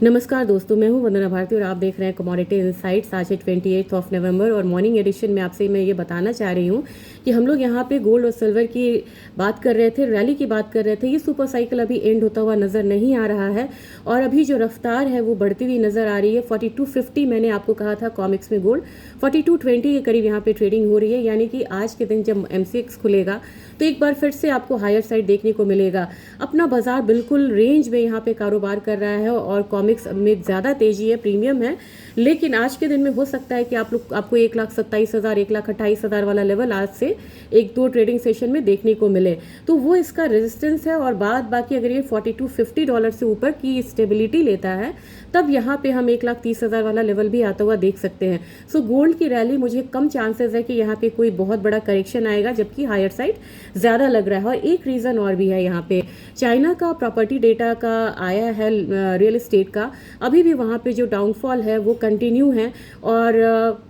नमस्कार दोस्तों, मैं हूं वंदना भारती और आप देख रहे हैं कमोडिटी इनसाइट्स। आज है 28 नवंबर और मॉर्निंग एडिशन में आपसे मैं ये बताना चाह रही हूं कि हम लोग यहां पे गोल्ड और सिल्वर की बात कर रहे थे, रैली की बात कर रहे थे। ये सुपर साइकिल अभी एंड होता हुआ नज़र नहीं आ रहा है और अभी जो रफ्तार है वो बढ़ती हुई नज़र आ रही है। 4250 मैंने आपको कहा था कॉमिक्स में गोल्ड 4220 के करीब यहाँ पे ट्रेडिंग हो रही है, यानी कि आज के दिन जब MCX खुलेगा तो एक बार फिर से आपको हायर साइड देखने को मिलेगा। अपना बाजार बिल्कुल रेंज में यहाँ पे कारोबार कर रहा है और कॉमिक्स में ज़्यादा तेजी है, प्रीमियम है। लेकिन आज के दिन में हो सकता है कि आपको 1,27,000 1,28,000 वाला लेवल आज से एक दो ट्रेडिंग सेशन में देखने को मिले, तो वो इसका रेजिस्टेंस है। और बाकी अगर ये $4250 से ऊपर की स्टेबिलिटी लेता है तब यहाँ पे हम 1,30,000 वाला लेवल भी आता हुआ देख सकते हैं। सो गोल्ड की रैली मुझे कम चांसेस है कि यहाँ पे कोई बहुत बड़ा करेक्शन आएगा, जबकि हायर साइड ज़्यादा लग रहा है। और एक रीज़न और भी है, यहाँ पे चाइना का प्रॉपर्टी डेटा का आया है, रियल एस्टेट का। अभी भी वहाँ पे जो डाउनफॉल है वो कंटिन्यू है और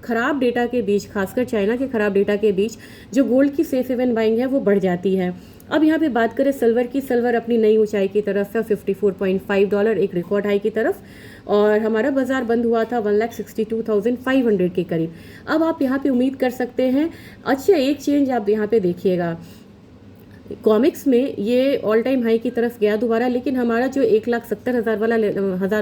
ख़राब डेटा के बीच, खासकर चाइना के ख़राब डेटा के बीच, जो गोल्ड की सेफ हेवन बाइंग है वो बढ़ जाती है। अब यहाँ पे बात करें सिल्वर की, सिल्वर अपनी नई ऊंचाई की तरफ है, $54.5 एक रिकॉर्ड हाई की तरफ, और हमारा बाजार बंद हुआ था 1,62,500 के करीब। अब आप यहाँ पे उम्मीद कर सकते हैं, अच्छा एक चेंज आप यहाँ पे देखिएगा, कॉमिक्स में ये ऑल टाइम हाई की तरफ गया दोबारा, लेकिन हमारा जो 1,70,000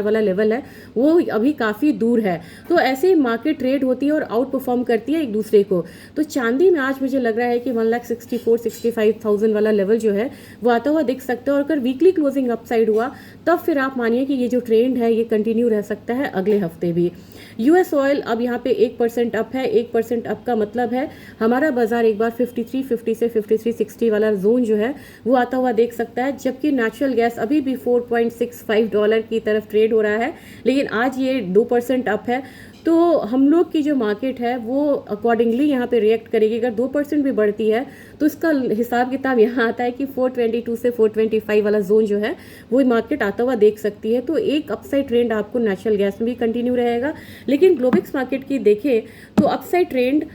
वाला लेवल है वो अभी काफ़ी दूर है। तो ऐसे मार्केट ट्रेड होती है और आउट परफॉर्म करती है एक दूसरे को। तो चांदी में आज मुझे लग रहा है कि 1,64,65,000 वाला लेवल जो है वो आता हुआ दिख सकता है। और अगर वीकली क्लोजिंग अपसाइड हुआ तब फिर आप मानिए कि ये जो ट्रेंड है ये कंटिन्यू रह सकता है अगले हफ्ते भी। US ऑयल अब यहाँ पे 1% अप है। 1% अप का मतलब है हमारा बाजार एक बार 5350 से 5360 वाला जोन जो है वो आता हुआ देख सकता है। जबकि नेचुरल गैस अभी भी $4.65 की तरफ ट्रेड हो रहा है, लेकिन आज ये 2% अप है। तो हम लोग की जो मार्केट है वो अकॉर्डिंगली यहाँ पे रिएक्ट करेगी। अगर 2% भी बढ़ती है तो इसका हिसाब किताब यहाँ आता है कि 422 से 425 वाला जोन जो है वो मार्केट आता हुआ देख सकती है। तो एक अपसाइड ट्रेंड आपको नेचुरल गैस में भी कंटिन्यू रहेगा। लेकिन ग्लोबिक्स मार्केट की देखें तो अपसाइड ट्रेंड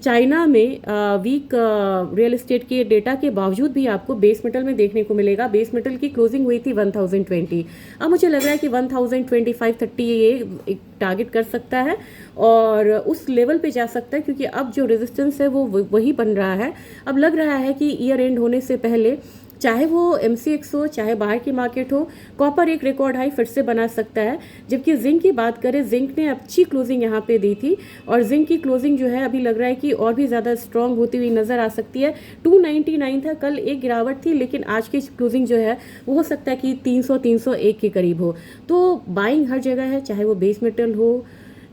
चाइना में वीक रियल एस्टेट के डेटा के बावजूद भी आपको बेस मेटल में देखने को मिलेगा। बेस मेटल की क्लोजिंग हुई थी 1020। अब मुझे लग रहा है कि 1025-30 ये एक टारगेट कर सकता है और उस लेवल पे जा सकता है, क्योंकि अब जो रेजिस्टेंस है वो वही बन रहा है। अब लग रहा है कि ईयर एंड होने से पहले, चाहे वो MCX हो चाहे बाहर की मार्केट हो, कॉपर एक रिकॉर्ड हाई फिर से बना सकता है। जबकि जिंक की बात करें, जिंक ने अच्छी क्लोजिंग यहाँ पे दी थी और जिंक की क्लोजिंग जो है अभी लग रहा है कि और भी ज़्यादा स्ट्रांग होती हुई नज़र आ सकती है। 299 था, कल एक गिरावट थी, लेकिन आज की क्लोजिंग जो है वो हो सकता है कि 300-301 के करीब हो। तो बाइंग हर जगह है, चाहे वो बेस मेटल हो,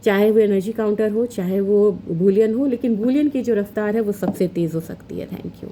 चाहे वो एनर्जी काउंटर हो, चाहे वो बुलियन हो, लेकिन बुलियन की जो रफ्तार है वो सबसे तेज़ हो सकती है। Thank you.